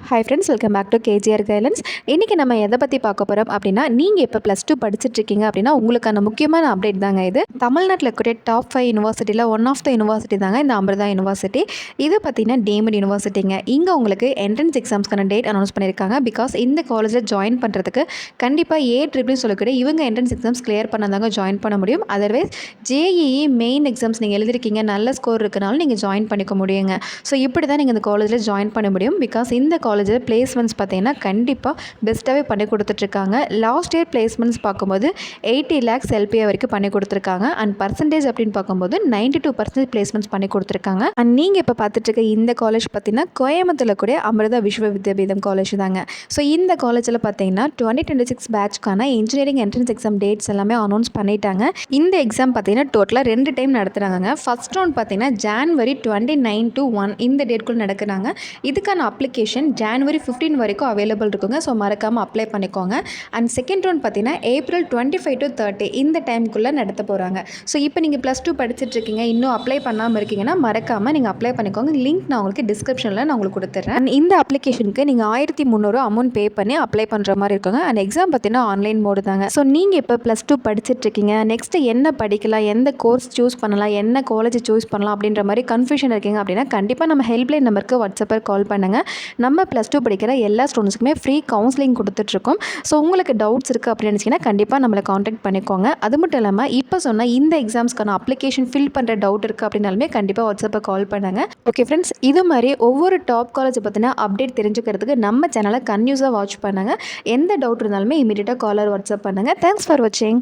Hi friends, welcome back to KGR guidance. இன்றைக்கி நம்ம எதை பற்றி பார்க்க போகிறோம் அப்படின்னா, நீங்கள் இப்போ +2 படிச்சுட்ருக்கீங்க அப்படின்னா உங்களுக்கான முக்கியமான அப்டேட் தாங்க இது. தமிழ்நாட்டில் இருக்கக்கூடிய டாப் 5 யூனிவர்சிட்டியில் ஒன் ஆஃப் த யூனிவர்சிட்டி தாங்க இந்த அமிர்தா யூனிவர்சிட்டி. இது பார்த்திங்கன்னா டீம்டு யூனிவர்சிட்டிங்க. இங்கே உங்களுக்கு என்ட்ரன்ஸ் எக்ஸாம்ஸ்க்கான டேட் அனௌன்ஸ் பண்ணியிருக்காங்க. பிகாஸ் இந்த காலேஜில் ஜாயின் பண்ணுறதுக்கு கண்டிப்பாக ஏ சொல்லக்கூடிய இவங்க என்ட்ரன்ஸ் எக்ஸாம்ஸ் கிளியர் பண்ணாதாங்க ஜாயின் பண்ண முடியும். அதர்வைஸ் ஜேஇஇ மெயின் எக்ஸாம்ஸ் நீங்கள் எழுதிருக்கீங்க, நல்ல ஸ்கோர் இருக்கனாலும் நீங்கள் ஜாயின் பண்ணிக்க முடியுங்க. ஸோ இப்படி தான் நீங்கள் இந்த காலேஜில் ஜாயின் பண்ண முடியும். பிகாஸ் இந்த காலேஜில் பிளேஸ்மெண்ட்ஸ் பார்த்தீங்கன்னா கண்டிப்பாக பெஸ்ட்டாகவே பண்ணி கொடுத்துட்ருக்காங்க. லாஸ்ட் இயர் பிளேஸ்மெண்ட்ஸ் பார்க்கும்போது 80 lakhs எல்பிஏ வரைக்கும் பண்ணி கொடுத்துருக்காங்க. அண்ட் பர்சன்டேஜ் அப்படின்னு பார்க்கும்போது 92% பிளேஸ்மெண்ட்ஸ் பண்ணி கொடுத்துருக்காங்க. அண்ட் நீங்கள் இப்போ பார்த்துட்ருக்க இந்த காலேஜ் பார்த்தீங்கன்னா கோயம்புத்தூரில் கூட அமிர்தா விஸ்வ வித்யாபீடம் காலேஜ் தாங்க. ஸோ இந்த காலேஜில் பார்த்தீங்கன்னா 2026 பேட்ச்க்கான இன்ஜினியரிங் என்ட்ரன்ஸ் எக்ஸாம் டேட்ஸ் எல்லாமே அனௌன்ஸ் பண்ணிட்டாங்க. இந்த எக்ஸாம் பார்த்தீங்கன்னா டோட்டலாக 2 டைம் நடத்துகிறாங்க. ஃபர்ஸ்ட் ரவுண்ட் பார்த்தீங்கன்னா January 29 to 1 இந்த டேட்குள்ளே நடக்குறாங்க. இதுக்கான அப்ளிகேஷன் January 15 வரைக்கும் அவைலபிள் இருக்குங்க. ஸோ மறக்காமல் அப்ளை பண்ணிக்கோங்க. அண்ட் செகண்ட் ரவுண்ட் பார்த்தீங்கன்னா April 25 to 30 இந்த டைமுக்குள்ளே நடத்த போகிறாங்க. ஸோ இப்போ நீங்கள் +2 படிச்சுட்ருக்கீங்க, இன்னும் அப்ளை பண்ணாமல் இருக்கீங்கன்னா மறக்காமல் நீங்கள் அப்ளை பண்ணிக்கோங்க. லிங்க் நான் உங்களுக்கு டிஸ்கிரிப்ஷனில் நான் உங்களுக்கு கொடுத்துட்றேன். அண்ட் இந்த அப்ளிகேஷனுக்கு நீங்கள் 1300 அமௌண்ட் பே பண்ணி அப்ளை பண்ணுற மாதிரி இருக்குங்க. அண்ட் எக்ஸாம் பார்த்தீங்கன்னா ஆன்லைன் மோடு தாங்க. ஸோ நீங்கள் இப்போ +2 படிச்சுட்ருக்கீங்க, நெக்ஸ்ட்டு என்ன படிக்கலாம், எந்த கோர்ஸ் சூஸ் பண்ணலாம், என்ன காலேஜ் சூஸ் பண்ணலாம் அப்படின்ற மாதிரி கன்ஃபியூஷன் இருக்கீங்க அப்படின்னா கண்டிப்பாக நம்ம ஹெல்ப்லைன் நம்பருக்கு வாட்ஸ்அப்பில் கால் பண்ணுங்கள். நம்ம +2 படிக்கிற எல்லா ஸ்டூடெண்ட்ஸுக்குமே ஃப்ரீ கவுன்சிலிங் கொடுத்துட்ருக்கோம். ஸோ உங்களுக்கு டவுட்ஸ் இருக்குது அப்படின்னு நினச்சிங்கன்னா கண்டிப்பாக நம்மளை காண்டாக்ட் பண்ணிக்கோங்க. அது மட்டும் இல்லாமல் இப்போ சொன்ன இந்த எக்ஸாம்ஸ்க்கான அப்ளிகேஷன் ஃபில் பண்ணுற டவுட் இருக்குது அப்படின்னாலுமே கண்டிப்பாக வாட்ஸ்அப்பை கால் பண்ணுங்கள். ஓகே ஃப்ரெண்ட்ஸ், இது மாதிரி ஒவ்வொரு டாப் காலேஜை பற்றின அப்டேட் தெரிஞ்சுக்கிறதுக்கு நம்ம சேனலை கன்யூஸாக வாட்ச் பண்ணுங்கள். எந்த டவுட் இருந்தாலுமே இமீடியட்டாக காலர் வாட்ஸ்அப் பண்ணுங்கள். தேங்க்ஸ் ஃபார் வாட்சிங்.